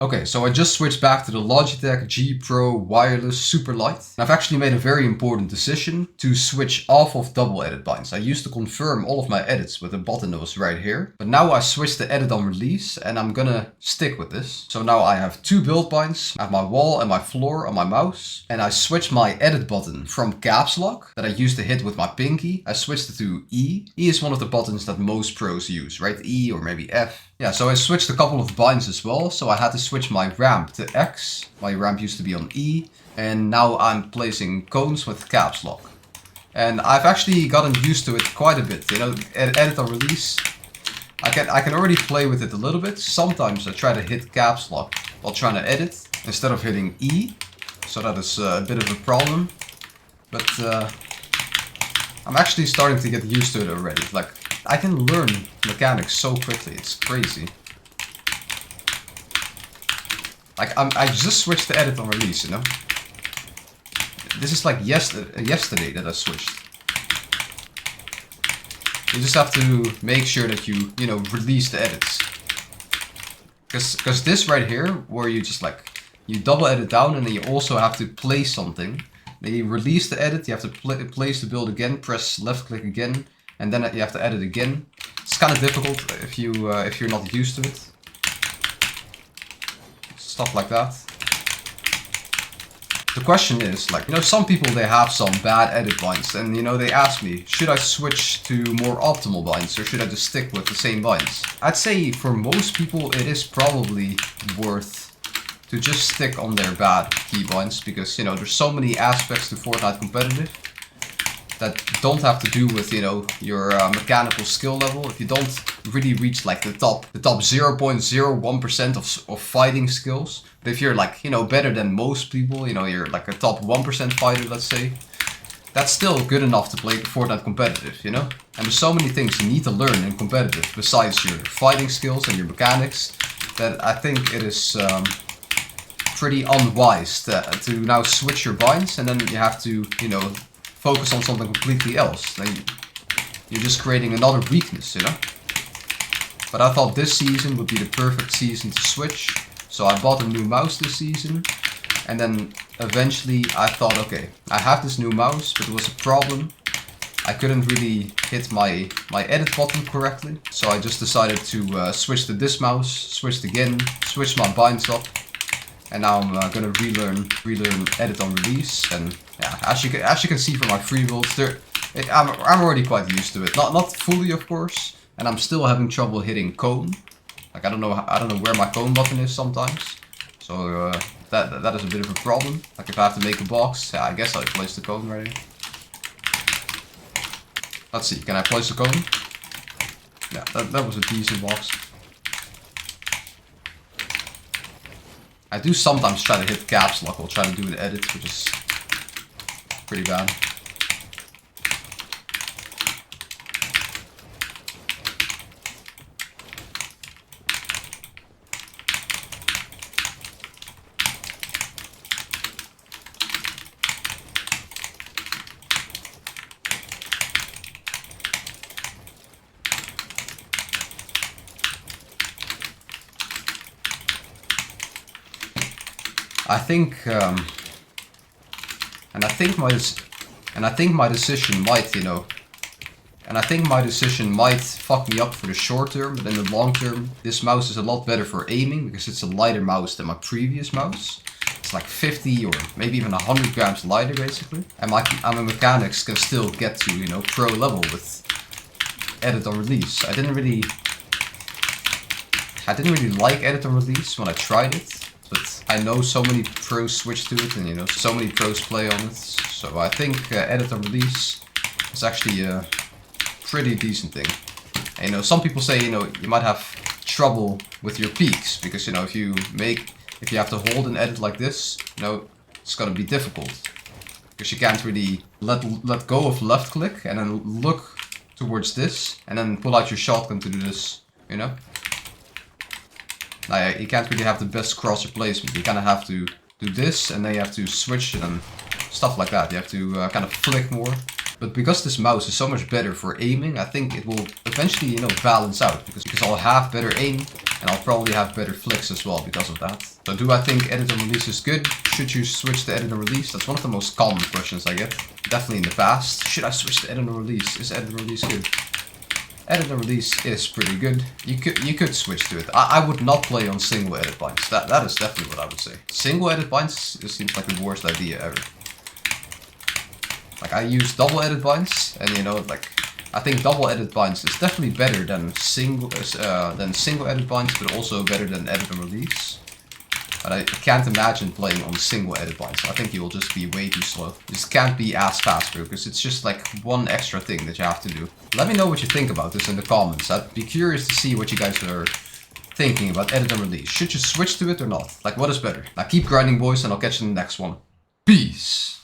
Okay, so I just switched back to the Logitech G Pro Wireless Super Light. I've actually made a very important decision to switch off of double edit binds. I used to confirm all of my edits with a button that was right here, but now I switched to edit on release and I'm gonna stick with this. So now I have two build binds, I have my wall and my floor on my mouse, and I switched my edit button from caps lock that I used to hit with my pinky. I switched it to E. E is one of the buttons that most pros use, right? E or maybe F. Yeah, so I switched a couple of binds as well, so I had to switch my ramp to X. My ramp used to be on E, and now I'm placing cones with caps lock. And I've actually gotten used to it quite a bit, you know, edit or release. I can already play with it a little bit. Sometimes I try to hit caps lock while trying to edit, instead of hitting E. So that is a bit of a problem. But I'm actually starting to get used to it already. Like, I can learn mechanics so quickly, it's crazy. Like, I just switched to edit on release, you know? This is like yesterday that I switched. You just have to make sure that you know, release the edits. Because this right here, where you just like, you double edit down and then you also have to place something. Then you release the edit, you have to place the build again, press left click again. And then you have to edit again. It's kind of difficult if you're not used to it. Stuff like that. The question is, like, you know, some people, they have some bad edit binds, and you know, they ask me, should I switch to more optimal binds or should I just stick with the same binds? I'd say for most people it is probably worth to just stick on their bad keybinds, because you know, there's so many aspects to Fortnite competitive that don't have to do with, you know, your mechanical skill level. If you don't really reach like the top 0.01% of fighting skills, but if you're like, you know, better than most people, you know, you're like a top 1% fighter, let's say, that's still good enough to play Fortnite competitive, you know? And there's so many things you need to learn in competitive besides your fighting skills and your mechanics, that I think it is pretty unwise to now switch your binds and then you have to, you know, focus on something completely else. Then you're just creating another weakness, you know? But I thought this season would be the perfect season to switch. So I bought a new mouse this season. And then eventually I thought, okay, I have this new mouse, but there was a problem. I couldn't really hit my edit button correctly. So I just decided to switch to this mouse, switched again, switched my binds up. And now I'm gonna relearn edit on release, and yeah, as you can see from my free builds, I'm already quite used to it. Not fully, of course, and I'm still having trouble hitting cone. Like I don't know where my cone button is sometimes, so that is a bit of a problem. Like if I have to make a box, yeah, I guess I'll place the cone right here. Let's see, can I place the cone? Yeah, that was a decent box. I do sometimes try to hit caps lock while trying to do an edit, which is pretty bad. I think my decision might, you know, and I think my decision might fuck me up for the short term, but in the long term, this mouse is a lot better for aiming because it's a lighter mouse than my previous mouse. It's like 50 or maybe even 100 grams lighter basically, and my mechanics can still get to, you know, pro level with edit on release. I didn't really like edit on release when I tried it. But I know so many pros switch to it, and you know, so many pros play on it. So I think edit and release is actually a pretty decent thing. And, you know, some people say, you know, you might have trouble with your peaks because, you know, if you have to hold an edit like this, you know, it's gonna be difficult because you can't really let go of left click and then look towards this and then pull out your shotgun to do this, you know. Now, you can't really have the best crosser placement. You kind of have to do this, and then you have to switch and stuff like that. You have to kind of flick more. But because this mouse is so much better for aiming, I think it will eventually, you know, balance out. Because I'll have better aim, And I'll probably have better flicks as well because of that. So do I think edit and release is good? Should you switch to edit and release? That's one of the most common questions I get. Definitely in the past. Should I switch to edit and release? Is edit and release good? Edit and release is pretty good. You could switch to it. I would not play on single edit binds. That is definitely what I would say. Single edit binds, it seems like the worst idea ever. Like I use double edit binds, and you know, like I think double edit binds is definitely better than single edit binds, but also better than edit and release. But I can't imagine playing on single edit binds. I think you will just be way too slow. This can't be as fast, because it's just like one extra thing that you have to do. Let me know what you think about this in the comments. I'd be curious to see what you guys are thinking about edit and release. Should you switch to it or not? Like, what is better? Now keep grinding, boys, and I'll catch you in the next one. Peace!